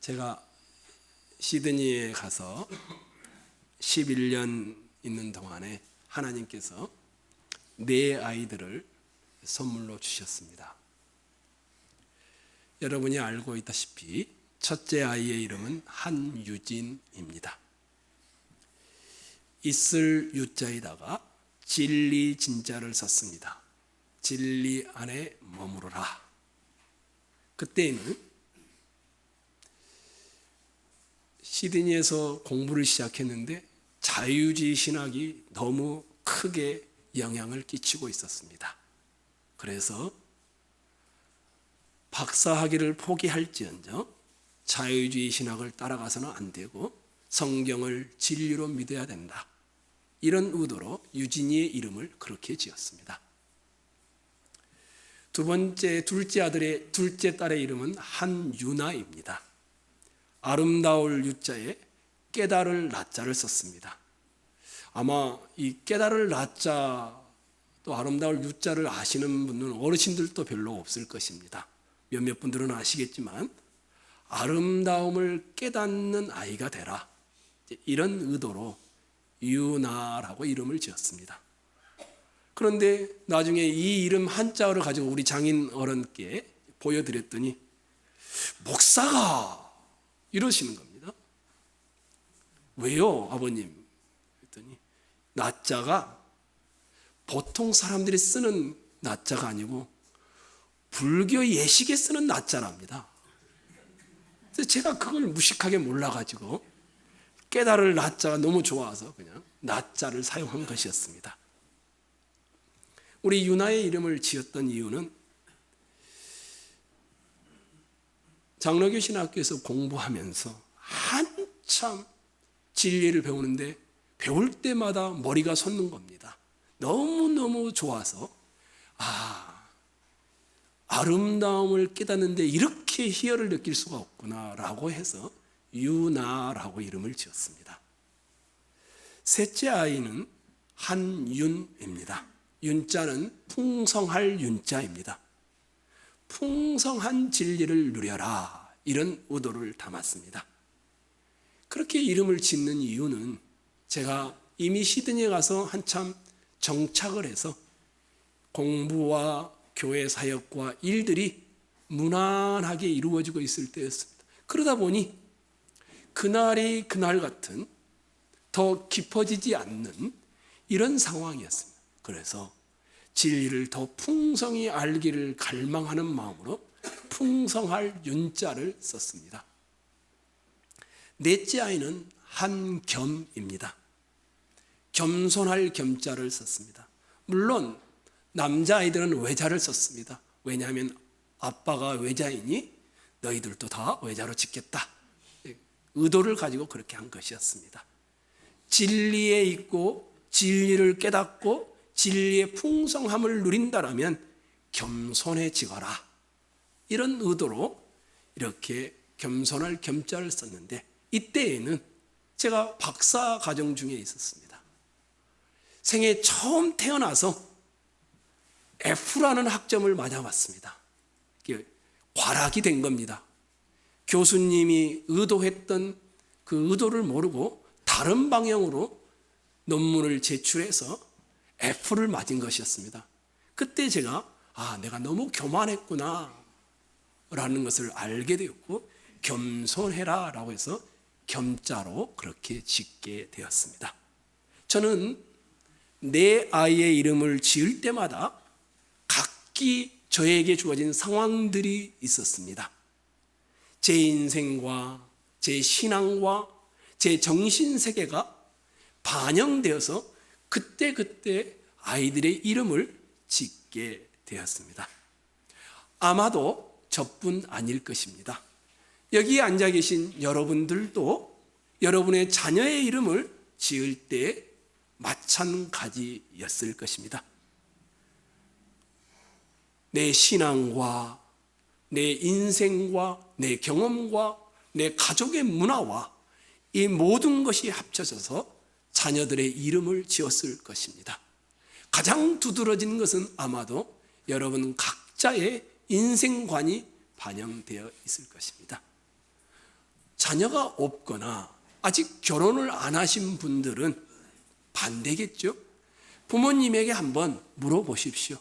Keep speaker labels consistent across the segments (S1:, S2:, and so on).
S1: 제가 시드니에 가서 11년 있는 동안에 하나님께서 네 아이들을 선물로 주셨습니다. 여러분이 알고 있다시피 첫째 아이의 이름은 한유진입니다. 있을 유자에다가 진리 진자를 썼습니다. 진리 안에 머무르라. 그때는 시드니에서 공부를 시작했는데 자유주의 신학이 너무 크게 영향을 끼치고 있었습니다. 그래서 박사학위를 포기할지언정 자유주의 신학을 따라가서는 안 되고 성경을 진리로 믿어야 된다. 이런 의도로 유진이의 이름을 그렇게 지었습니다. 둘째 딸의 이름은 한유나입니다. 아름다울 유자에 깨달을 라자를 썼습니다. 아마 이 깨달을 라자 또 아름다울 유자를 아시는 분은 어르신들도 별로 없을 것입니다. 몇몇 분들은 아시겠지만 아름다움을 깨닫는 아이가 되라, 이런 의도로 유나라고 이름을 지었습니다. 그런데 나중에 이 이름 한자어를 가지고 우리 장인 어른께 보여드렸더니 목사가 이러시는 겁니다. 왜요, 아버님? 그랬더니 나자가 보통 사람들이 쓰는 나자가 아니고 불교 예식에 쓰는 나자랍니다. 그래서 제가 그걸 무식하게 몰라가지고 깨달을 나자가 너무 좋아서 그냥 나자를 사용한 것이었습니다. 우리 유나의 이름을 지었던 이유는 장로교 신학교에서 공부하면서 한참 진리를 배우는데 배울 때마다 머리가 솟는 겁니다. 너무너무 좋아서 아름다움을 깨닫는데 이렇게 희열을 느낄 수가 없구나라고 해서 유나라고 이름을 지었습니다. 셋째 아이는 한윤입니다. 윤자는 풍성할 윤자입니다. 풍성한 진리를 누려라, 이런 의도를 담았습니다. 그렇게 이름을 짓는 이유는 제가 이미 시드니에 가서 한참 정착을 해서 공부와 교회 사역과 일들이 무난하게 이루어지고 있을 때였습니다. 그러다 보니 그날이 그날 같은 더 깊어지지 않는 이런 상황이었습니다. 그래서 진리를 더 풍성히 알기를 갈망하는 마음으로 풍성할 윤자를 썼습니다. 넷째 아이는 한겸입니다. 겸손할 겸자를 썼습니다. 물론 남자아이들은 외자를 썼습니다. 왜냐하면 아빠가 외자이니 너희들도 다 외자로 짓겠다, 의도를 가지고 그렇게 한 것이었습니다. 진리에 있고 진리를 깨닫고 진리의 풍성함을 누린다라면 겸손해지거라, 이런 의도로 이렇게 겸손할 겸자를 썼는데 이때에는 제가 박사 과정 중에 있었습니다. 생애 처음 태어나서 F라는 학점을 맞아봤습니다. 과락이 된 겁니다. 교수님이 의도했던 그 의도를 모르고 다른 방향으로 논문을 제출해서 F를 맞은 것이었습니다. 그때 제가 내가 너무 교만했구나 라는 것을 알게 되었고 겸손해라 라고 해서 겸자로 그렇게 짓게 되었습니다. 저는 내 아이의 이름을 지을 때마다 각기 저에게 주어진 상황들이 있었습니다. 제 인생과 제 신앙과 제 정신세계가 반영되어서 그때 아이들의 이름을 짓게 되었습니다. 아마도 저뿐 아닐 것입니다. 여기 앉아 계신 여러분들도 여러분의 자녀의 이름을 지을 때 마찬가지였을 것입니다. 내 신앙과 내 인생과 내 경험과 내 가족의 문화와 이 모든 것이 합쳐져서 자녀들의 이름을 지었을 것입니다. 가장 두드러진 것은 아마도 여러분 각자의 인생관이 반영되어 있을 것입니다. 자녀가 없거나 아직 결혼을 안 하신 분들은 반대겠죠? 부모님에게 한번 물어보십시오.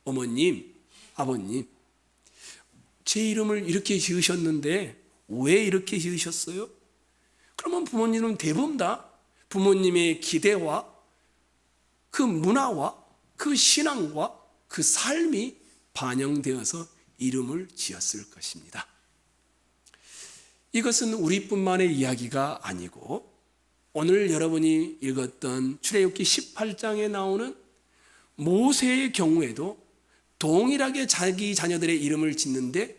S1: 어머님, 아버님, 제 이름을 이렇게 지으셨는데 왜 이렇게 지으셨어요? 그러면 부모님은 대부분 다 부모님의 기대와 그 문화와 그 신앙과 그 삶이 반영되어서 이름을 지었을 것입니다. 이것은 우리뿐만의 이야기가 아니고 오늘 여러분이 읽었던 출애굽기 18장에 나오는 모세의 경우에도 동일하게 자기 자녀들의 이름을 짓는데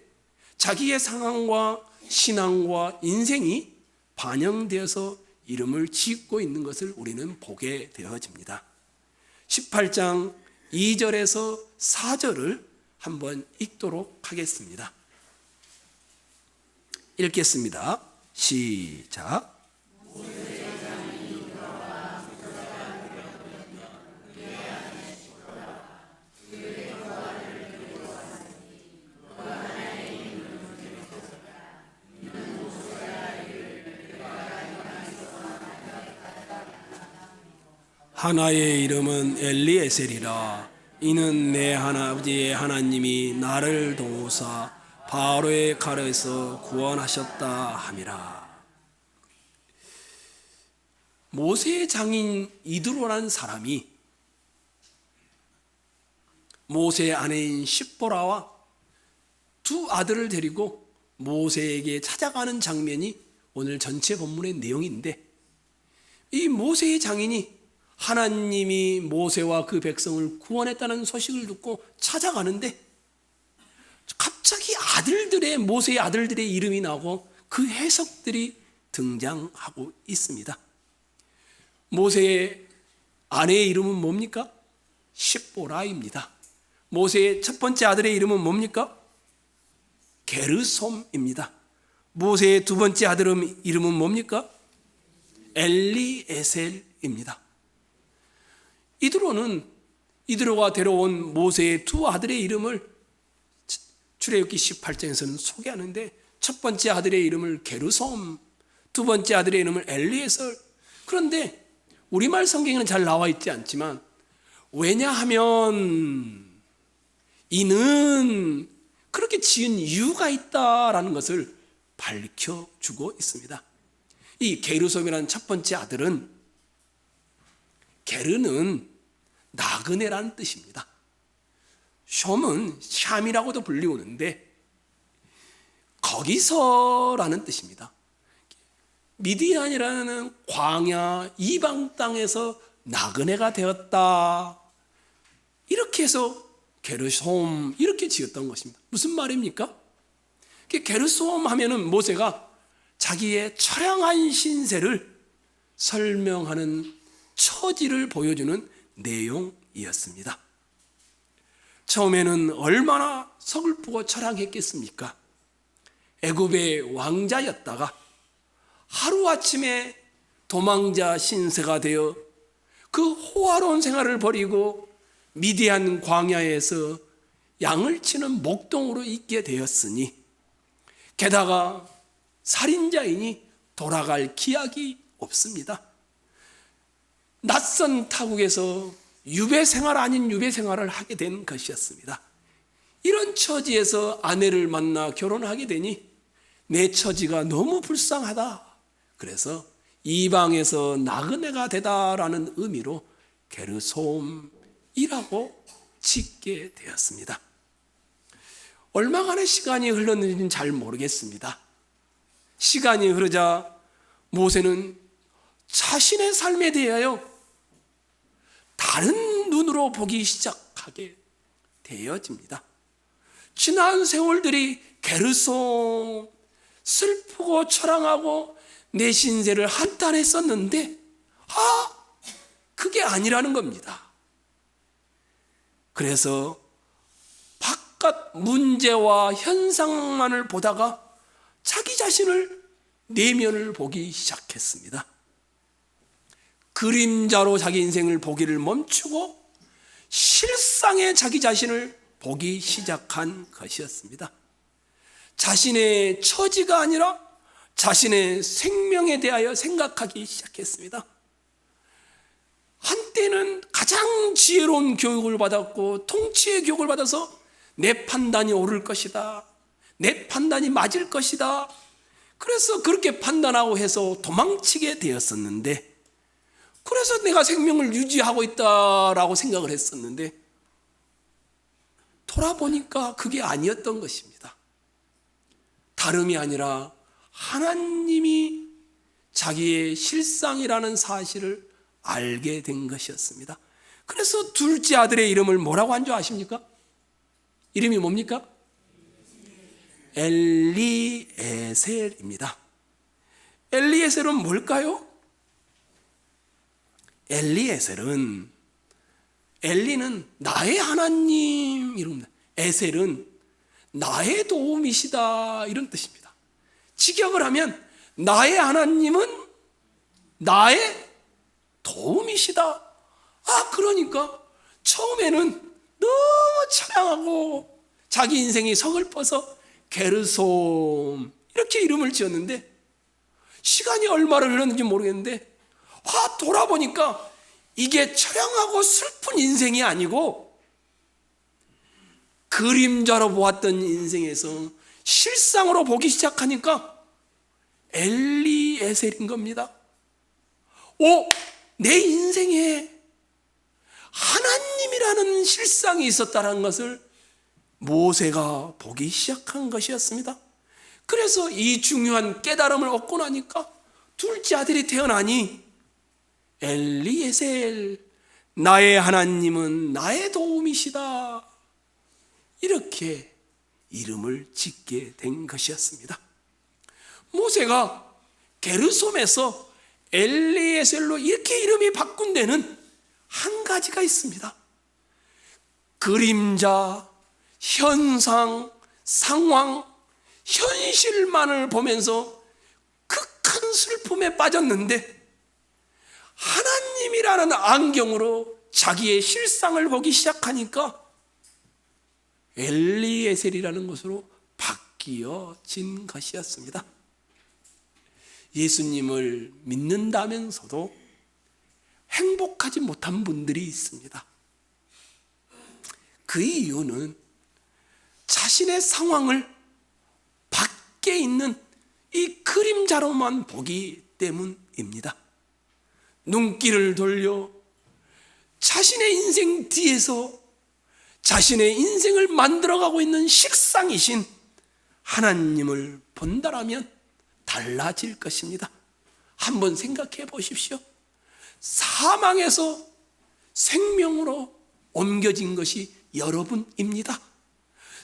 S1: 자기의 상황과 신앙과 인생이 반영되어서 이름을 짓고 있는 것을 우리는 보게 되어집니다. 18장 2절에서 4절을 한번 읽도록 하겠습니다. 읽겠습니다. 시작. 하나의 이름은 엘리에셀이라. 이는 내 아버지의 하나님이 나를 도우사 바로의 칼에서 구원하셨다 함이라. 모세의 장인 이드로라는 사람이 모세의 아내인 십보라와 두 아들을 데리고 모세에게 찾아가는 장면이 오늘 전체 본문의 내용인데, 이 모세의 장인이 하나님이 모세와 그 백성을 구원했다는 소식을 듣고 찾아가는데 갑자기 모세의 아들들의 이름이 나오고 그 해석들이 등장하고 있습니다. 모세의 아내의 이름은 뭡니까? 십보라입니다. 모세의 첫 번째 아들의 이름은 뭡니까? 게르솜입니다. 모세의 두 번째 아들의 이름은 뭡니까? 엘리에셀입니다. 이드로가 데려온 모세의 두 아들의 이름을 출애굽기 18장에서는 소개하는데, 첫 번째 아들의 이름을 게르솜, 두 번째 아들의 이름을 엘리에셀. 그런데 우리말 성경에는 잘 나와 있지 않지만, 왜냐하면 이는 그렇게 지은 이유가 있다라는 것을 밝혀주고 있습니다. 이 게르솜이라는 첫 번째 아들은, 게르는 나그네라는 뜻입니다. 숑은 샴이라고도 불리우는데 거기서라는 뜻입니다. 미디안이라는 광야 이방 땅에서 나그네가 되었다, 이렇게 해서 게르솜 이렇게 지었던 것입니다. 무슨 말입니까? 게르솜 하면은 모세가 자기의 처량한 신세를 설명하는 처지를 보여주는 내용이었습니다. 처음에는 얼마나 서글프고 처량했겠습니까? 애굽의 왕자였다가 하루아침에 도망자 신세가 되어 그 호화로운 생활을 버리고 미디안 광야에서 양을 치는 목동으로 있게 되었으니, 게다가 살인자이니 돌아갈 기약이 없습니다. 낯선 타국에서 유배생활 아닌 유배생활을 하게 된 것이었습니다. 이런 처지에서 아내를 만나 결혼하게 되니 내 처지가 너무 불쌍하다, 그래서 이방에서 나그네가 되다라는 의미로 게르솜이라고 짓게 되었습니다. 얼마간의 시간이 흘렀는지는 잘 모르겠습니다. 시간이 흐르자 모세는 자신의 삶에 대하여 다른 눈으로 보기 시작하게 되어집니다. 지난 세월들이 게르솜, 슬프고 처량하고 내 신세를 한탄했었는데 그게 아니라는 겁니다. 그래서 바깥 문제와 현상만을 보다가 자기 자신을, 내면을 보기 시작했습니다. 그림자로 자기 인생을 보기를 멈추고 실상의 자기 자신을 보기 시작한 것이었습니다. 자신의 처지가 아니라 자신의 생명에 대하여 생각하기 시작했습니다. 한때는 가장 지혜로운 교육을 받았고 통치의 교육을 받아서 내 판단이 옳을 것이다, 내 판단이 맞을 것이다, 그래서 그렇게 판단하고 해서 도망치게 되었었는데, 그래서 내가 생명을 유지하고 있다라고 생각을 했었는데, 돌아보니까 그게 아니었던 것입니다. 다름이 아니라 하나님이 자기의 실상이라는 사실을 알게 된 것이었습니다. 그래서 둘째 아들의 이름을 뭐라고 한 줄 아십니까? 이름이 뭡니까? 엘리에셀입니다. 엘리에셀은 뭘까요? 엘리에셀은, 엘리는 나의 하나님 이럽니다. 에셀은 나의 도움이시다 이런 뜻입니다. 직역을 하면 나의 하나님은 나의 도움이시다. 그러니까 처음에는 너무 찬양하고 자기 인생이 서글퍼서 게르솜 이렇게 이름을 지었는데, 시간이 얼마를 흘렀는지 모르겠는데 돌아보니까 이게 처량하고 슬픈 인생이 아니고 그림자로 보았던 인생에서 실상으로 보기 시작하니까 엘리에셀인 겁니다. 내 인생에 하나님이라는 실상이 있었다는 것을 모세가 보기 시작한 것이었습니다. 그래서 이 중요한 깨달음을 얻고 나니까 둘째 아들이 태어나니 엘리에셀, 나의 하나님은 나의 도움이시다, 이렇게 이름을 짓게 된 것이었습니다. 모세가 게르솜에서 엘리에셀로 이렇게 이름이 바꾼 데는 한 가지가 있습니다. 그림자, 현상, 상황, 현실만을 보면서 극한 슬픔에 빠졌는데, 하나님이라는 안경으로 자기의 실상을 보기 시작하니까 엘리에셀이라는 것으로 바뀌어진 것이었습니다. 예수님을 믿는다면서도 행복하지 못한 분들이 있습니다. 그 이유는 자신의 상황을 밖에 있는 이 그림자로만 보기 때문입니다. 눈길을 돌려 자신의 인생 뒤에서 자신의 인생을 만들어가고 있는 식상이신 하나님을 본다라면 달라질 것입니다. 한번 생각해 보십시오. 사망에서 생명으로 옮겨진 것이 여러분입니다.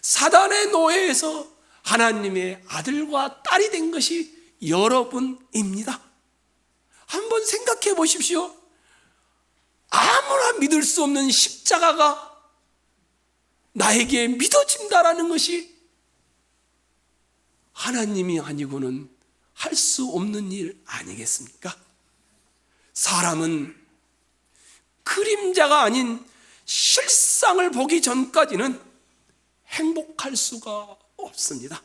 S1: 사단의 노예에서 하나님의 아들과 딸이 된 것이 여러분입니다. 한번 생각해 보십시오. 아무나 믿을 수 없는 십자가가 나에게 믿어진다라는 것이 하나님이 아니고는 할 수 없는 일 아니겠습니까? 사람은 그림자가 아닌 실상을 보기 전까지는 행복할 수가 없습니다.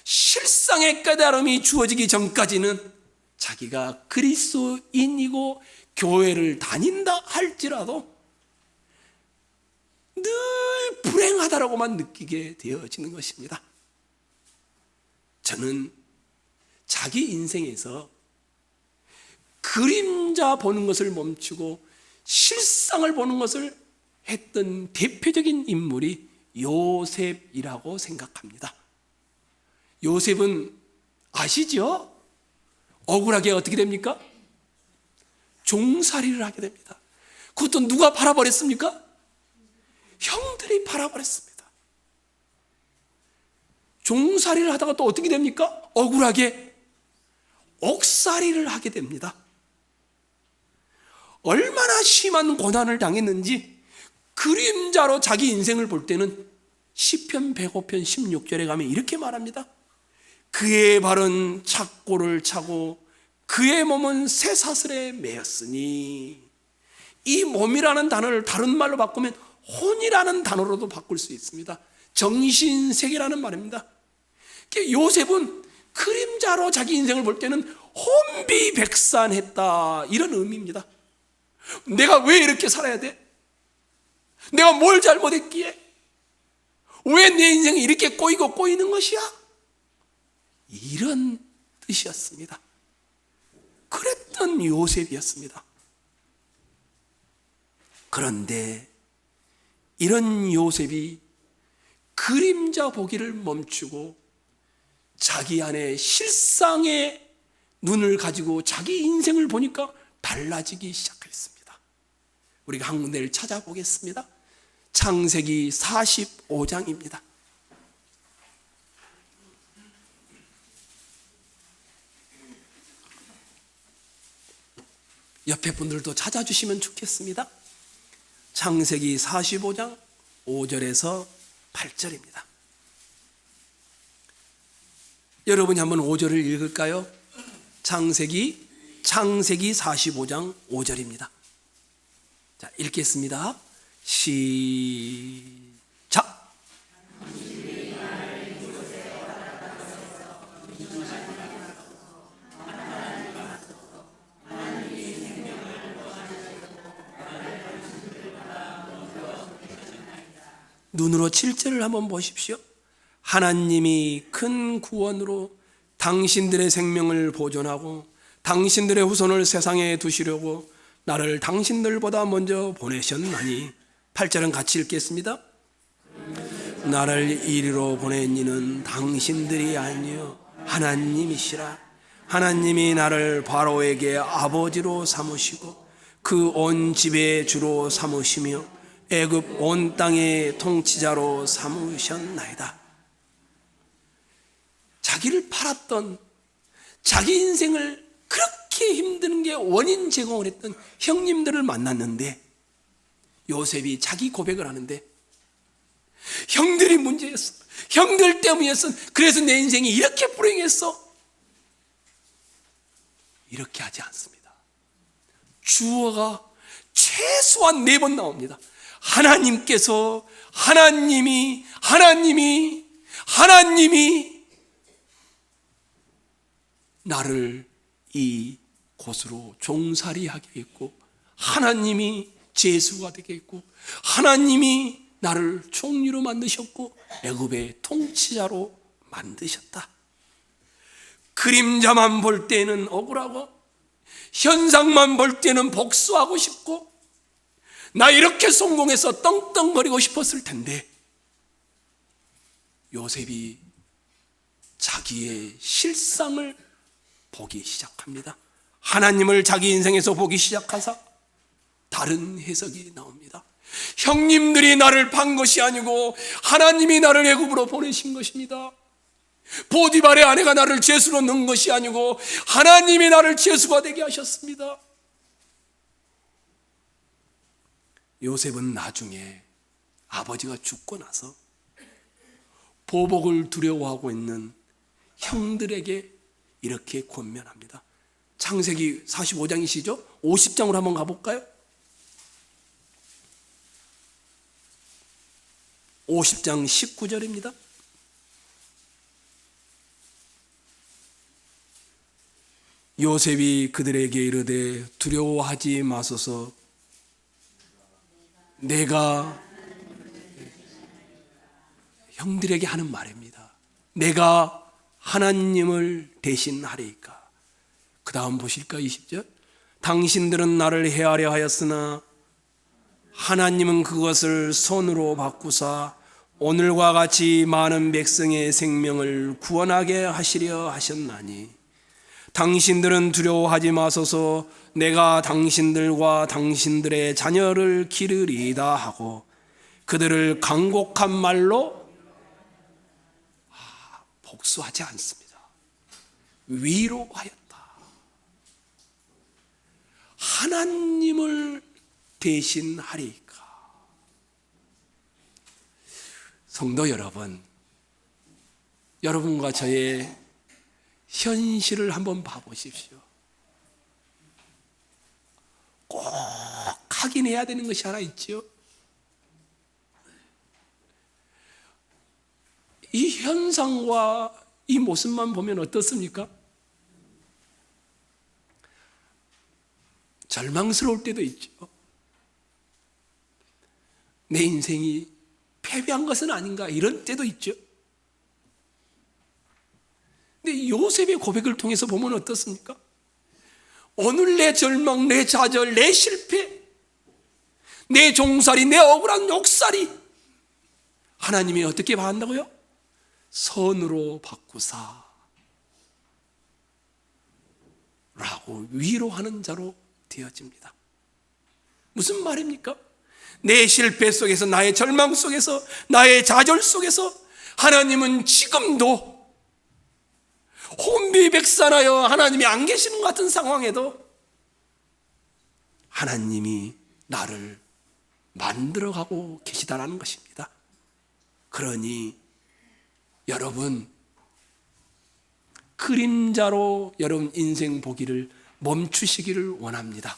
S1: 실상의 깨달음이 주어지기 전까지는 자기가 그리스도인이고 교회를 다닌다 할지라도 늘 불행하다라고만 느끼게 되어지는 것입니다. 저는 자기 인생에서 그림자 보는 것을 멈추고 실상을 보는 것을 했던 대표적인 인물이 요셉이라고 생각합니다. 요셉은 아시죠? 억울하게 어떻게 됩니까? 종살이를 하게 됩니다. 그것도 누가 팔아버렸습니까? 형들이 팔아버렸습니다. 종살이를 하다가 또 어떻게 됩니까? 억울하게 옥살이를 하게 됩니다. 얼마나 심한 고난을 당했는지 그림자로 자기 인생을 볼 때는 시편 105편 16절에 가면 이렇게 말합니다. 그의 발은 착고를 차고 그의 몸은 쇠사슬에 매였으니, 이 몸이라는 단어를 다른 말로 바꾸면 혼이라는 단어로도 바꿀 수 있습니다. 정신세계라는 말입니다. 요셉은 그림자로 자기 인생을 볼 때는 혼비백산했다, 이런 의미입니다. 내가 왜 이렇게 살아야 돼? 내가 뭘 잘못했기에? 왜 내 인생이 이렇게 꼬이고 꼬이는 것이야? 이런 뜻이었습니다. 그랬던 요셉이었습니다. 그런데 이런 요셉이 그림자 보기를 멈추고 자기 안에 실상의 눈을 가지고 자기 인생을 보니까 달라지기 시작했습니다. 우리가 한 군데를 찾아보겠습니다. 창세기 45장입니다. 옆에 분들도 찾아주시면 좋겠습니다. 창세기 45장 5절에서 8절입니다. 여러분이 한번 5절을 읽을까요? 창세기 45장 5절입니다. 자, 읽겠습니다. 시작. 눈으로 7절을 한번 보십시오. 하나님이 큰 구원으로 당신들의 생명을 보존하고 당신들의 후손을 세상에 두시려고 나를 당신들보다 먼저 보내셨나니. 8절은 같이 읽겠습니다. 나를 이리로 보낸 이는 당신들이 아니요 하나님이시라. 하나님이 나를 바로에게 아버지로 삼으시고 그 온 집의 주로 삼으시며 애굽 온 땅의 통치자로 삼으셨나이다. 자기를 팔았던, 자기 인생을 그렇게 힘든 게 원인 제공을 했던 형님들을 만났는데 요셉이 자기 고백을 하는데 형들이 문제였어, 형들 때문이었어, 그래서 내 인생이 이렇게 불행했어, 이렇게 하지 않습니다. 주어가 최소한 4번 나옵니다. 하나님께서, 하나님이 나를 이 곳으로 종살이하게 했고, 하나님이 제수가 되게 했고, 하나님이 나를 총리로 만드셨고 애굽의 통치자로 만드셨다. 그림자만 볼 때는 억울하고 현상만 볼 때는 복수하고 싶고 나 이렇게 성공해서 떵떵거리고 싶었을 텐데 요셉이 자기의 실상을 보기 시작합니다. 하나님을 자기 인생에서 보기 시작하사 다른 해석이 나옵니다. 형님들이 나를 판 것이 아니고 하나님이 나를 애굽으로 보내신 것입니다. 보디발의 아내가 나를 제수로 넣은 것이 아니고 하나님이 나를 제수가 되게 하셨습니다. 요셉은 나중에 아버지가 죽고 나서 보복을 두려워하고 있는 형들에게 이렇게 권면합니다. 창세기 45장이시죠? 50장으로 한번 가볼까요? 50장 19절입니다. 요셉이 그들에게 이르되 두려워하지 마소서, 내가, 형들에게 하는 말입니다. 내가 하나님을 대신하리이까. 그 다음 보실까? 20절. 당신들은 나를 해하려 하였으나 하나님은 그것을 손으로 바꾸사 오늘과 같이 많은 백성의 생명을 구원하게 하시려 하셨나니 당신들은 두려워하지 마소서, 내가 당신들과 당신들의 자녀를 기르리이다 하고 그들을 간곡한 말로 복수하지 않습니다. 위로하였다. 하나님을 대신하리이까. 성도 여러분, 여러분과 저의 현실을 한번 봐보십시오. 꼭 확인해야 되는 것이 하나 있죠. 이 현상과 이 모습만 보면 어떻습니까? 절망스러울 때도 있죠. 내 인생이 패배한 것은 아닌가 이런 때도 있죠. 근데 요셉의 고백을 통해서 보면 어떻습니까? 오늘 내 절망, 내 좌절, 내 실패, 내 종살이, 내 억울한 욕살이 하나님이 어떻게 봐한다고요? 선으로 바꾸사 라고 위로하는 자로 되어집니다. 무슨 말입니까? 내 실패 속에서, 나의 절망 속에서, 나의 좌절 속에서 하나님은 지금도 혼비백산하여 하나님이 안 계시는 것 같은 상황에도 하나님이 나를 만들어가고 계시다는 것입니다. 그러니 여러분, 그림자로 여러분 인생 보기를 멈추시기를 원합니다.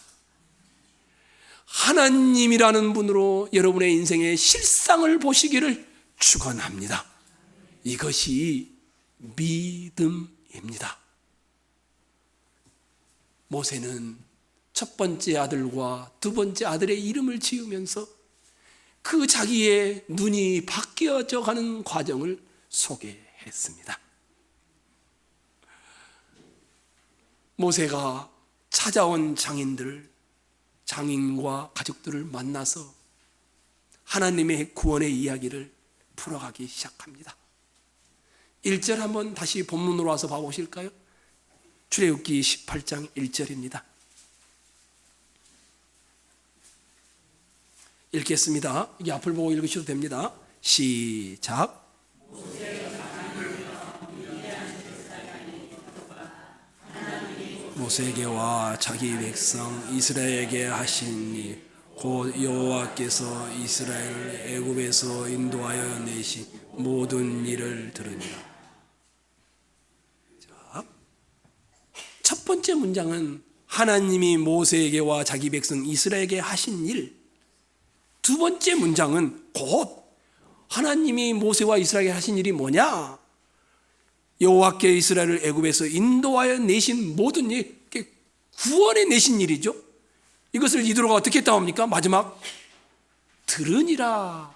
S1: 하나님이라는 분으로 여러분의 인생의 실상을 보시기를 축원합니다. 이것이 믿음입니다. 모세는 첫 번째 아들과 두 번째 아들의 이름을 지으면서 그 자기의 눈이 바뀌어져 가는 과정을 소개했습니다. 모세가 찾아온 장인과 가족들을 만나서 하나님의 구원의 이야기를 풀어가기 시작합니다. 1절 한번 다시 본문으로 와서 봐보실까요? 출애굽기 18장 1절입니다. 읽겠습니다. 이 앞을 보고 읽으셔도 됩니다. 시작. 모세에게와 자기 백성 이스라엘에게 하신 일 곧 여호와께서 이스라엘을 애굽에서 인도하여 내신 모든 일을 들으니라. 자, 첫 번째 문장은 하나님이 모세에게와 자기 백성 이스라엘에게 하신 일. 두 번째 문장은 곧 하나님이 모세와 이스라엘에게 하신 일이 뭐냐? 여호와께 이스라엘을 애굽에서 인도하여 내신 모든 일, 구원해 내신 일이죠. 이것을 이드로가 어떻게 했다고 합니까? 마지막 들으니라.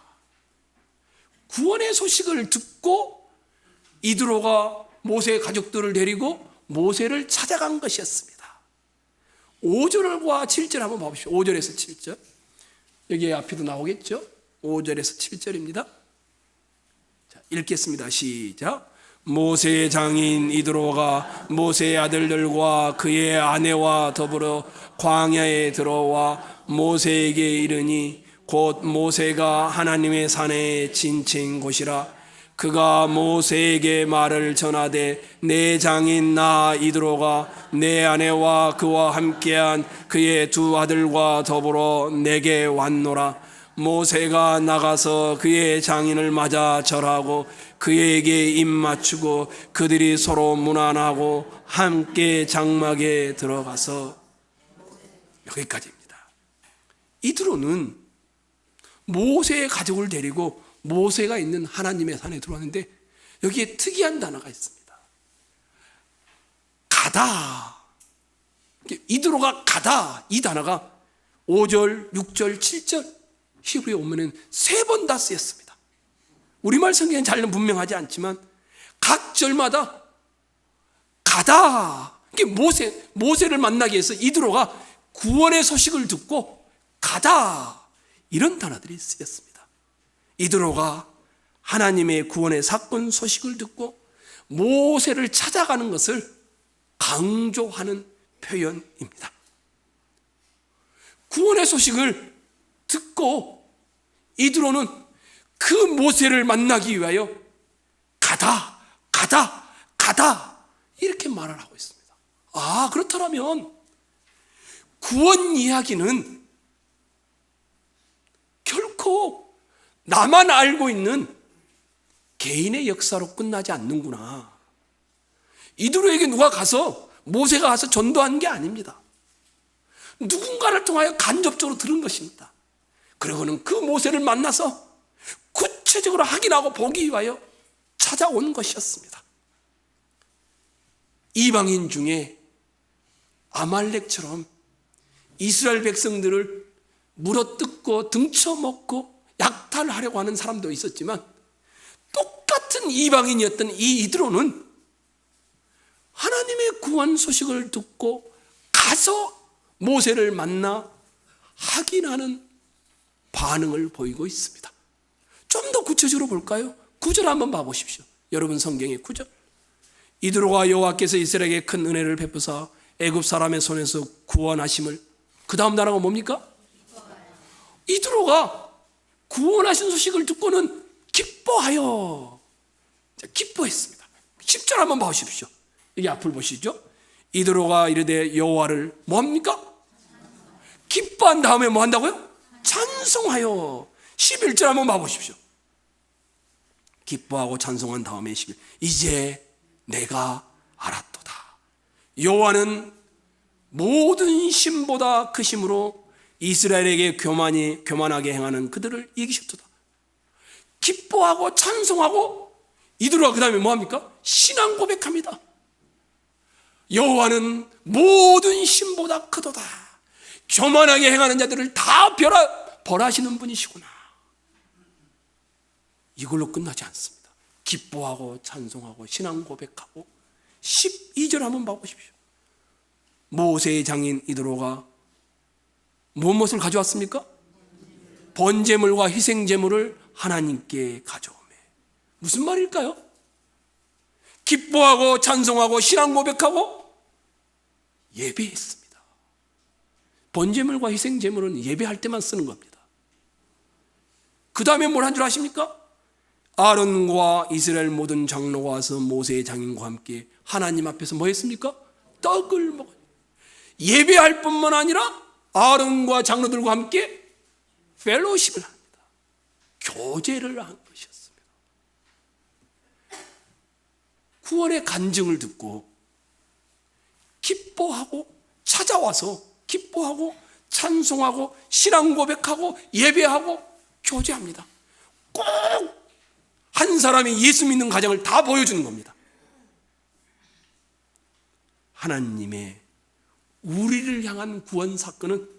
S1: 구원의 소식을 듣고 이드로가 모세의 가족들을 데리고 모세를 찾아간 것이었습니다. 5절과 7절 한번 봐보시죠. 5절에서 7절. 여기 앞에도 나오겠죠? 5절에서 7절입니다. 자, 읽겠습니다. 시작. 모세의 장인 이드로가 모세의 아들들과 그의 아내와 더불어 광야에 들어와 모세에게 이르니 곧 모세가 하나님의 산에 지친 곳이라. 그가 모세에게 말을 전하되 내 장인 나 이드로가 내 아내와 그와 함께한 그의 두 아들과 더불어 내게 왔노라. 모세가 나가서 그의 장인을 맞아 절하고 그에게 입 맞추고 그들이 서로 문안하고 함께 장막에 들어가서. 여기까지입니다. 이드로는 모세의 가족을 데리고 모세가 있는 하나님의 산에 들어왔는데 여기에 특이한 단어가 있습니다. 가다. 이드로가 가다. 이 단어가 5절, 6절, 7절 히브리어 오면은 3번 다 쓰였습니다. 우리말 성경은 잘 분명하지 않지만 각 절마다 가다. 이게 모세를 만나기 위해서 이드로가 구원의 소식을 듣고 가다. 이런 단어들이 쓰였습니다. 이드로가 하나님의 구원의 사건 소식을 듣고 모세를 찾아가는 것을 강조하는 표현입니다. 구원의 소식을 듣고 이드로는 그 모세를 만나기 위하여 가다 이렇게 말을 하고 있습니다. 아, 그렇다면 구원 이야기는 결코 나만 알고 있는 개인의 역사로 끝나지 않는구나. 이드로에게 누가 가서 모세가 가서 전도한 게 아닙니다. 누군가를 통하여 간접적으로 들은 것입니다. 그리고는 그 모세를 만나서 구체적으로 확인하고 보기 위하여 찾아온 것이었습니다. 이방인 중에 아말렉처럼 이스라엘 백성들을 물어뜯고 등쳐먹고 약탈하려고 하는 사람도 있었지만, 똑같은 이방인이었던 이 이드로는 하나님의 구원 소식을 듣고 가서 모세를 만나 확인하는 반응을 보이고 있습니다. 좀 더 구체적으로 볼까요? 9절 한번 봐보십시오. 여러분 성경의 9절. 이드로가 여호와께서 이스라엘에게 큰 은혜를 베푸사 애굽 사람의 손에서 구원하심을, 그 다음 단어가 뭡니까? 이드로가 구원하신 소식을 듣고는 기뻐하여, 기뻐했습니다. 10절 한번 봐주십시오. 여기 앞을 보시죠. 이드로가 이르되 여호와를 뭡니까? 기뻐한 다음에 뭐 한다고요? 찬송하여. 11절 한번 봐보십시오. 기뻐하고 찬송한 다음에 11절. 이제 내가 알았도다. 여호와는 모든 신보다 크심으로 이스라엘에게 교만하게 행하는 그들을 이기셨도다. 기뻐하고 찬송하고 이드로가 그 다음에 뭐합니까? 신앙 고백합니다. 여호와는 모든 신보다 크도다. 교만하게 행하는 자들을 다 벌하시는 분이시구나. 이걸로 끝나지 않습니다. 기뻐하고 찬송하고 신앙 고백하고 12절 한번 봐보십시오. 모세의 장인 이드로가 무엇을 가져왔습니까? 번제물과 희생제물을 하나님께 가져오매. 무슨 말일까요? 기뻐하고 찬송하고 신앙 고백하고 예배했습니다. 번제물과 희생제물은 예배할 때만 쓰는 겁니다. 그 다음에 뭘 한 줄 아십니까? 아론과 이스라엘 모든 장로가 와서 모세의 장인과 함께 하나님 앞에서 뭐 했습니까? 떡을 먹어요. 예배할 뿐만 아니라 아론과 장로들과 함께 펠로십을 합니다. 교제를 한 것이었습니다. 구원의 간증을 듣고 기뻐하고 찾아와서 기뻐하고 찬송하고 신앙 고백하고 예배하고 교제합니다. 꼭 한 사람이 예수 믿는 가정을 다 보여주는 겁니다. 하나님의 우리를 향한 구원 사건은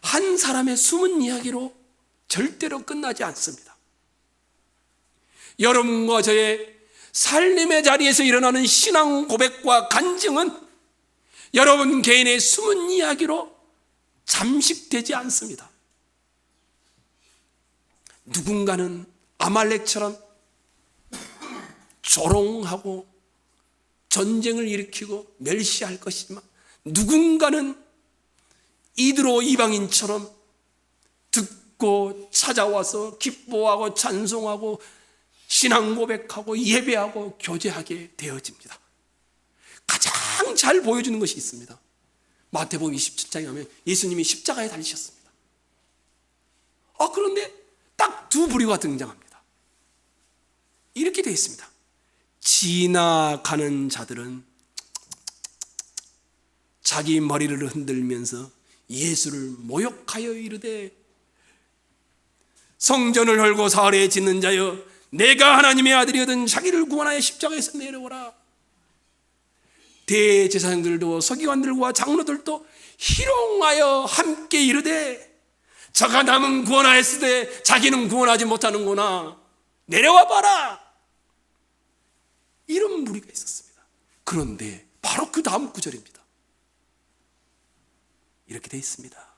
S1: 한 사람의 숨은 이야기로 절대로 끝나지 않습니다. 여러분과 저의 삶의 자리에서 일어나는 신앙 고백과 간증은 여러분 개인의 숨은 이야기로 잠식되지 않습니다. 누군가는 아말렉처럼 조롱하고 전쟁을 일으키고 멸시할 것이지만, 누군가는 이드로 이방인처럼 듣고 찾아와서 기뻐하고 찬송하고 신앙 고백하고 예배하고 교제하게 되어집니다. 가장 잘 보여주는 것이 있습니다. 마태복음 27장에 가면 예수님이 십자가에 달리셨습니다. 그런데 딱 두 부류가 등장합니다. 이렇게 되어 있습니다. 지나가는 자들은 자기 머리를 흔들면서 예수를 모욕하여 이르되, 성전을 헐고 사흘에 짓는 자여, 내가 하나님의 아들이거든 자기를 구원하여 십자가에서 내려오라. 대제사장들도 서기관들과 장로들도 희롱하여 함께 이르되, 저가 남은 구원하였으되 자기는 구원하지 못하는구나, 내려와 봐라. 이런 무리가 있었습니다. 그런데 바로 그 다음 구절입니다. 이렇게 되어 있습니다.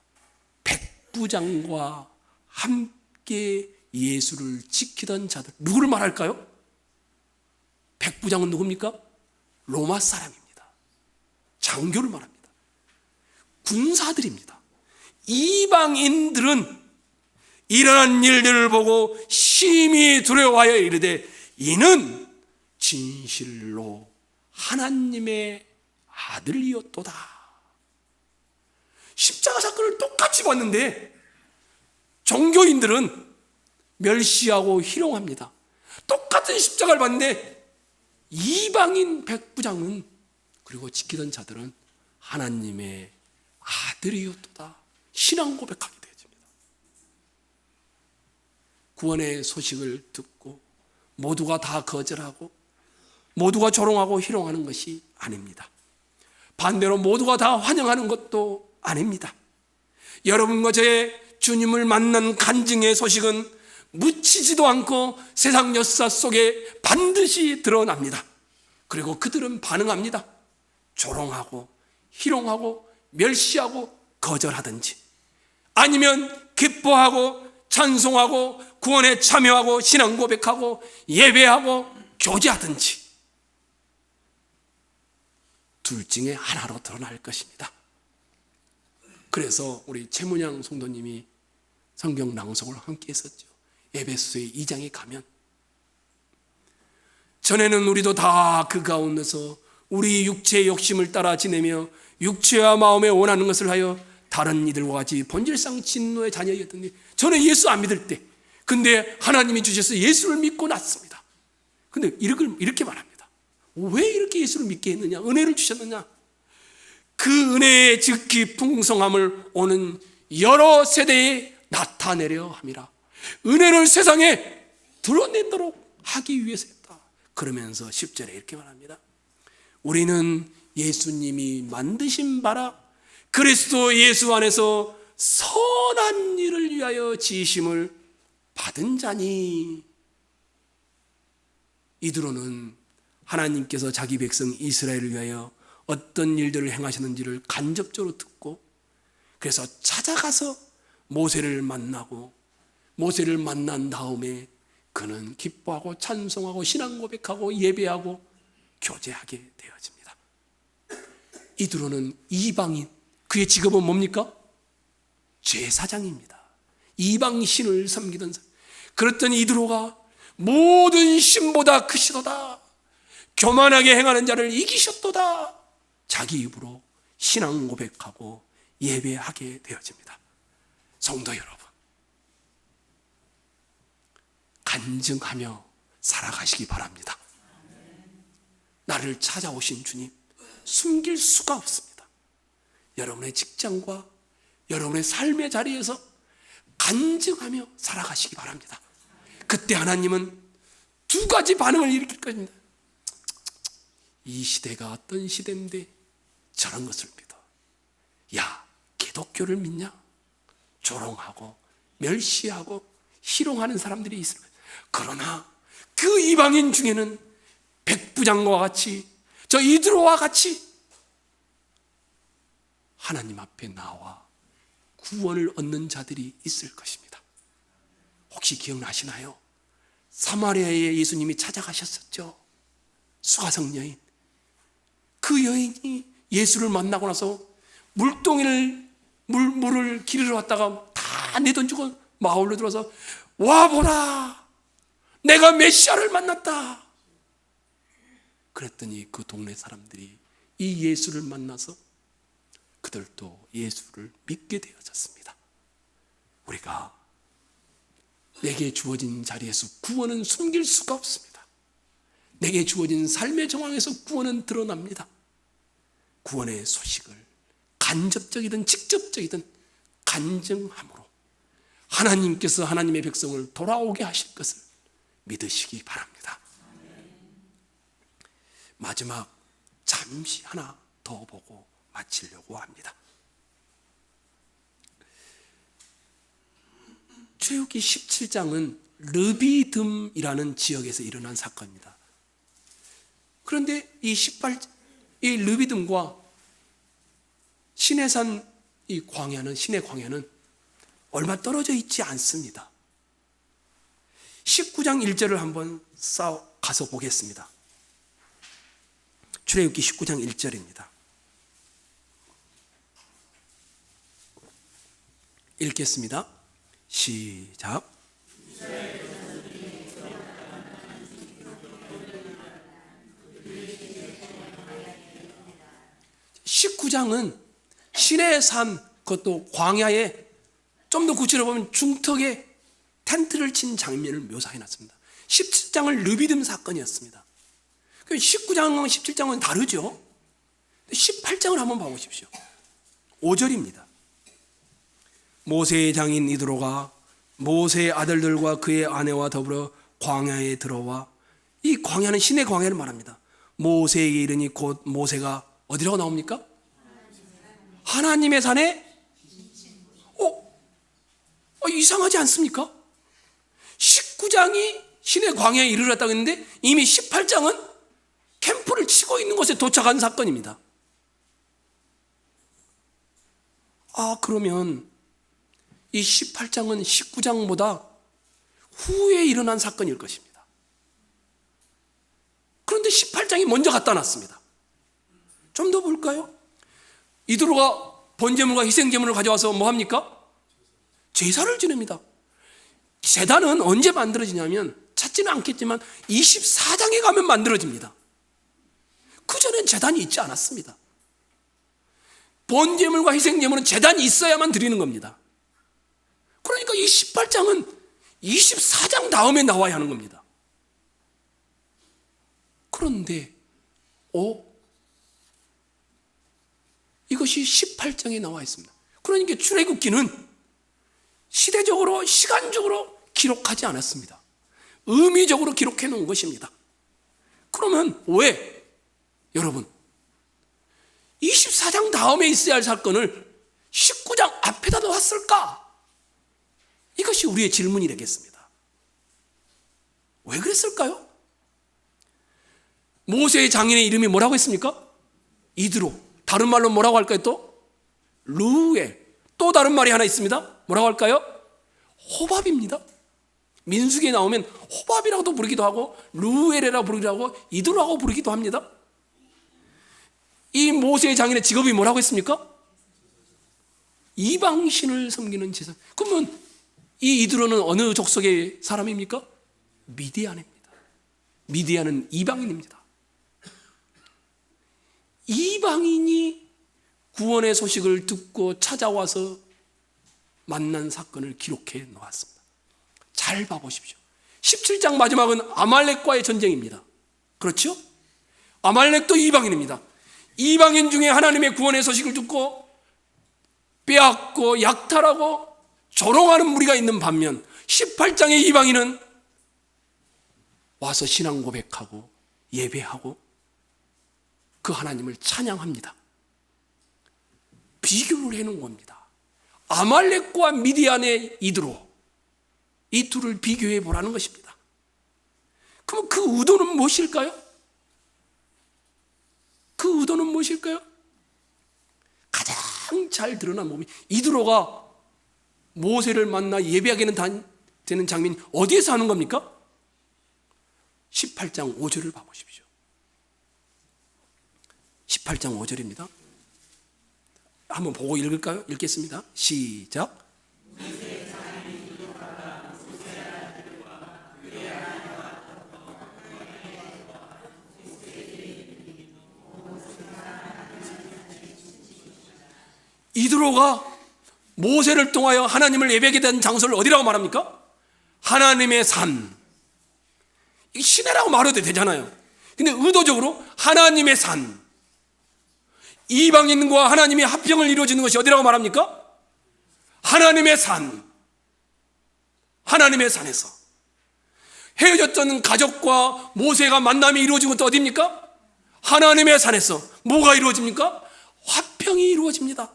S1: 백부장과 함께 예수를 지키던 자들. 누구를 말할까요? 백부장은 누굽니까? 로마 사람입니다. 장교를 말합니다. 군사들입니다. 이방인들은 일어난 일들을 보고 심히 두려워하여 이르되, 이는 진실로 하나님의 아들이었도다. 십자가 사건을 똑같이 봤는데 종교인들은 멸시하고 희롱합니다. 똑같은 십자가를 봤는데 이방인 백부장은, 그리고 지키던 자들은 하나님의 아들이었도다. 신앙 고백하게 되어집니다. 구원의 소식을 듣고 모두가 다 거절하고 모두가 조롱하고 희롱하는 것이 아닙니다. 반대로 모두가 다 환영하는 것도 아닙니다. 여러분과 저의 주님을 만난 간증의 소식은 묻히지도 않고 세상 역사 속에 반드시 드러납니다. 그리고 그들은 반응합니다. 조롱하고 희롱하고 멸시하고 거절하든지, 아니면 기뻐하고 찬송하고 구원에 참여하고 신앙 고백하고 예배하고 교제하든지, 둘 중에 하나로 드러날 것입니다. 그래서 우리 최문양 성도님이 성경 낭송을 함께 했었죠. 에베소서의 2장에 가면, 전에는 우리도 다 그 가운데서 우리 육체의 욕심을 따라 지내며 육체와 마음에 원하는 것을 하여 다른 이들과 같이 본질상 진노의 자녀였던데, 저는 예수 안 믿을 때, 근데 하나님이 주셔서 예수를 믿고 났습니다. 근데 이렇게 말합니다. 왜 이렇게 예수를 믿게 했느냐? 은혜를 주셨느냐? 그 은혜의 즉기 풍성함을 오는 여러 세대에 나타내려 함이라. 은혜를 세상에 드러내도록 하기 위해서였다. 그러면서 10절에 이렇게 말합니다. 우리는 예수님이 만드신 바라 그리스도 예수 안에서 선한 일을 위하여 지으심을 받은 자니. 이드로는 하나님께서 자기 백성 이스라엘을 위하여 어떤 일들을 행하셨는지를 간접적으로 듣고, 그래서 찾아가서 모세를 만나고, 모세를 만난 다음에 그는 기뻐하고 찬송하고 신앙 고백하고 예배하고 교제하게 되어집니다. 이드로는 이방인, 그의 직업은 뭡니까? 제사장입니다. 이방 신을 섬기던 사람. 그랬더니 이드로가 모든 신보다 크시도다, 교만하게 행하는 자를 이기셨도다, 자기 입으로 신앙 고백하고 예배하게 되어집니다. 성도 여러분, 간증하며 살아가시기 바랍니다. 나를 찾아오신 주님, 숨길 수가 없습니다. 여러분의 직장과 여러분의 삶의 자리에서 간증하며 살아가시기 바랍니다. 그때 하나님은 두 가지 반응을 일으킬 것입니다. 이 시대가 어떤 시대인데 저런 것을 믿어. 야, 기독교를 믿냐? 조롱하고 멸시하고 희롱하는 사람들이 있을 거예요. 그러나 그 이방인 중에는 백부장과 같이, 저 이드로와 같이 하나님 앞에 나와 구원을 얻는 자들이 있을 것입니다. 혹시 기억나시나요? 사마리아에 예수님이 찾아가셨었죠. 수가성 여인. 그 여인이 예수를 만나고 나서 물을 기르러 왔다가 다 내던지고 마을로 들어서, 와보라, 내가 메시아를 만났다. 그랬더니 그 동네 사람들이 이 예수를 만나서 그들도 예수를 믿게 되어졌습니다. 우리가 내게 주어진 자리에서 구원은 숨길 수가 없습니다. 내게 주어진 삶의 정황에서 구원은 드러납니다. 구원의 소식을 간접적이든 직접적이든 간증함으로 하나님께서 하나님의 백성을 돌아오게 하실 것을 믿으시기 바랍니다. 마지막 잠시 하나 더 보고 마치려고 합니다. 출애굽기 17장은 르비딤이라는 지역에서 일어난 사건입니다. 그런데 이 르비딤과 시내산 시내 광야는 얼마 떨어져 있지 않습니다. 19장 1절을 한번 가서 보겠습니다. 출애굽기 19장 1절입니다. 읽겠습니다. 시작. 19장은 시내산, 그것도 광야에, 좀 더 구체로 보면 중턱에 텐트를 친 장면을 묘사해놨습니다. 17장은 르비딤 사건이었습니다. 19장과 17장은 다르죠. 18장을 한번 봐보십시오. 5절입니다. 모세의 장인 이드로가 모세의 아들들과 그의 아내와 더불어 광야에 들어와, 이 광야는 시내 광야를 말합니다. 모세에게 이르니 곧 모세가 어디라고 나옵니까? 하나님의 산에 이상하지 않습니까? 19장이 신의 광야에 이르렀다고 했는데 이미 18장은 캠프를 치고 있는 곳에 도착한 사건입니다. 그러면 이 18장은 19장보다 후에 일어난 사건일 것입니다. 그런데 18장이 먼저 갖다 놨습니다. 좀 더 볼까요? 이드로가 번제물과 희생제물을 가져와서 뭐 합니까? 제사를 지냅니다. 제단은 언제 만들어지냐면 찾지는 않겠지만 24장에 가면 만들어집니다. 그전엔 제단이 있지 않았습니다. 번제물과 희생제물은 제단이 있어야만 드리는 겁니다. 그러니까 이 18장은 24장 다음에 나와야 하는 겁니다. 그런데 이것이 18장에 나와 있습니다. 그러니까 출애굽기는 시대적으로 시간적으로 기록하지 않았습니다. 의미적으로 기록해 놓은 것입니다. 그러면 왜 여러분 24장 다음에 있어야 할 사건을 19장 앞에다 놓았을까? 이것이 우리의 질문이 되겠습니다. 왜 그랬을까요? 모세의 장인의 이름이 뭐라고 했습니까? 이드로. 다른 말로 뭐라고 할까요? 또 루엘. 또 다른 말이 하나 있습니다. 뭐라고 할까요? 호밥입니다. 민수기에 나오면 호밥이라고도 부르기도 하고 루엘이라고 부르기도 하고 이드로라고 부르기도 합니다. 이 모세의 장인의 직업이 뭐라고 했습니까? 이방신을 섬기는 제사. 그러면 이 이드로는 어느 족속의 사람입니까? 미디안입니다. 미디안은 이방인입니다. 이방인이 구원의 소식을 듣고 찾아와서 만난 사건을 기록해 놓았습니다. 잘 봐보십시오. 17장 마지막은 아말렉과의 전쟁입니다. 그렇죠? 아말렉도 이방인입니다. 이방인 중에 하나님의 구원의 소식을 듣고 빼앗고 약탈하고 조롱하는 무리가 있는 반면 18장의 이방인은 와서 신앙 고백하고 예배하고 그 하나님을 찬양합니다. 비교를 해놓은 겁니다. 아말렉과 미디안의 이드로, 이 둘을 비교해 보라는 것입니다. 그럼 그 의도는 무엇일까요? 그 의도는 무엇일까요? 가장 잘 드러난 몸이 이드로가 모세를 만나 예배하게 되는 장면이 어디에서 하는 겁니까? 18장 5절을 봐보십시오. 18장 5절입니다. 한번 보고 읽을까요? 읽겠습니다. 시작. 이드로가 모세를 통하여 하나님을 예배하게 된 장소를 어디라고 말합니까? 하나님의 산. 이 시내라고 말해도 되잖아요. 근데 의도적으로 하나님의 산. 이방인과 하나님의 합병을 이루어지는 것이 어디라고 말합니까? 하나님의 산. 하나님의 산에서 헤어졌던 가족과 모세가 만남이 이루어진 것도 어디입니까? 하나님의 산에서. 뭐가 이루어집니까? 화평이 이루어집니다.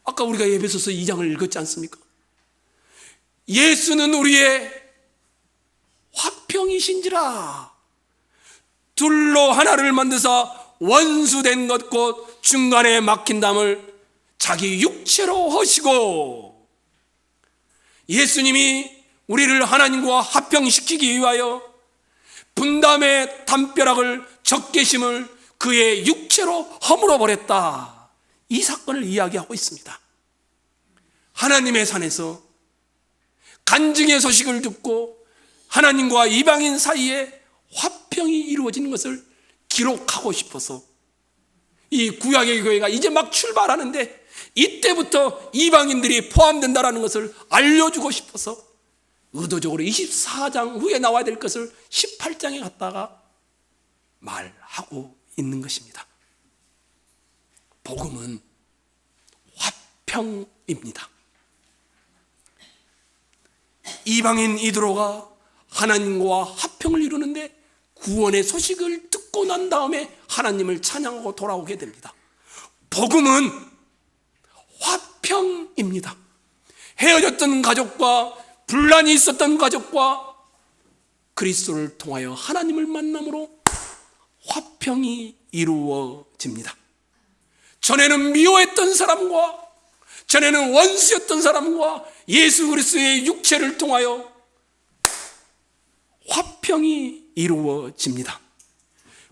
S1: 아까 우리가 에베소서 2장을 읽었지 않습니까? 예수는 우리의 화평이신지라. 둘로 하나를 만드사 원수된 것 곧 중간에 막힌 담을 자기 육체로 허시고. 예수님이 우리를 하나님과 합병시키기 위하여 분담의 담벼락을 적개심을 그의 육체로 허물어 버렸다. 이 사건을 이야기하고 있습니다. 하나님의 산에서 간증의 소식을 듣고 하나님과 이방인 사이에 화평이 이루어지는 것을 기록하고 싶어서 이 구약의 교회가 이제 막 출발하는데 이때부터 이방인들이 포함된다는 것을 알려주고 싶어서 의도적으로 24장 후에 나와야 될 것을 18장에 갖다가 말하고 있는 것입니다. 복음은 화평입니다. 이방인 이드로가 하나님과 화평을 이루는데 구원의 소식을 듣고 난 다음에 하나님을 찬양하고 돌아오게 됩니다. 복음은 화평입니다. 헤어졌던 가족과 분란이 있었던 가족과 그리스도를 통하여 하나님을 만남으로 화평이 이루어집니다. 전에는 미워했던 사람과, 전에는 원수였던 사람과 예수 그리스도의 육체를 통하여 화평이 이루어집니다.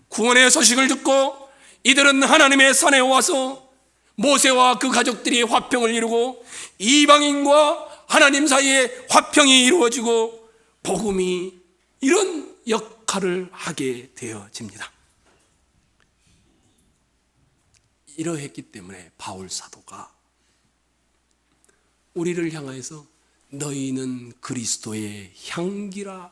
S1: 구원의 소식을 듣고 이들은 하나님의 산에 와서 모세와 그 가족들이 화평을 이루고 이방인과 하나님 사이에 화평이 이루어지고 복음이 이런 역할을 하게 되어집니다. 이러했기 때문에 바울 사도가 우리를 향하여서 너희는 그리스도의 향기라,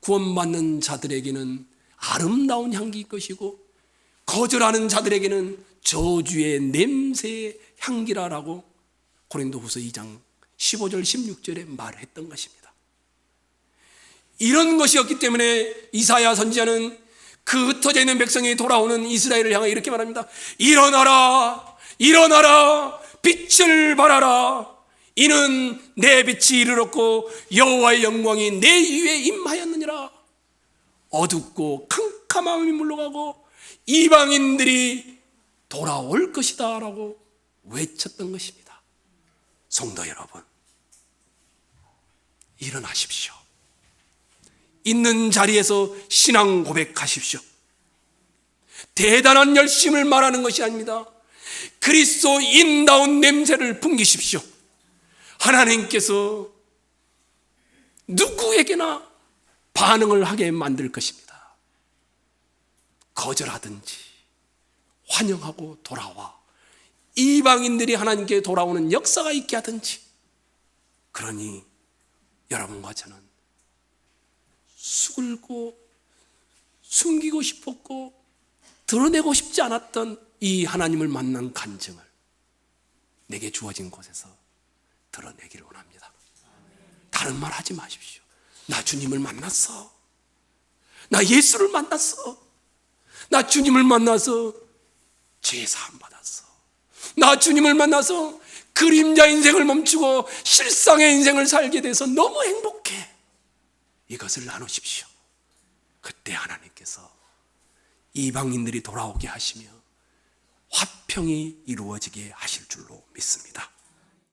S1: 구원받는 자들에게는 아름다운 향기일 것이고 거절하는 자들에게는 저주의 냄새의 향기라라고 고린도후서 2장 15절 16절에 말했던 것입니다. 이런 것이었기 때문에 이사야 선지자는 그 흩어져 있는 백성이 돌아오는 이스라엘을 향해 이렇게 말합니다. 일어나라, 일어나라, 빛을 발하라. 이는 내 빛이 이르렀고 여호와의 영광이 내 위에 임하였느니라. 어둡고 캄캄함이 물러가고 이방인들이 돌아올 것이다 라고 외쳤던 것입니다. 성도 여러분, 일어나십시오. 있는 자리에서 신앙 고백하십시오. 대단한 열심을 말하는 것이 아닙니다. 그리스도인다운 냄새를 풍기십시오. 하나님께서 누구에게나 반응을 하게 만들 것입니다. 거절하든지 환영하고 돌아와 이방인들이 하나님께 돌아오는 역사가 있게 하든지. 그러니 여러분과 저는 수글고 숨기고 싶었고 드러내고 싶지 않았던 이 하나님을 만난 간증을 내게 주어진 곳에서 드러내기를 원합니다. 다른 말 하지 마십시오. 나 주님을 만났어. 나 예수를 만났어. 나 주님을 만나서 죄 사함 받았어. 나 주님을 만나서 그림자 인생을 멈추고 실상의 인생을 살게 돼서 너무 행복해. 이것을 나누십시오. 그때 하나님께서 이방인들이 돌아오게 하시며 화평이 이루어지게 하실 줄로 믿습니다.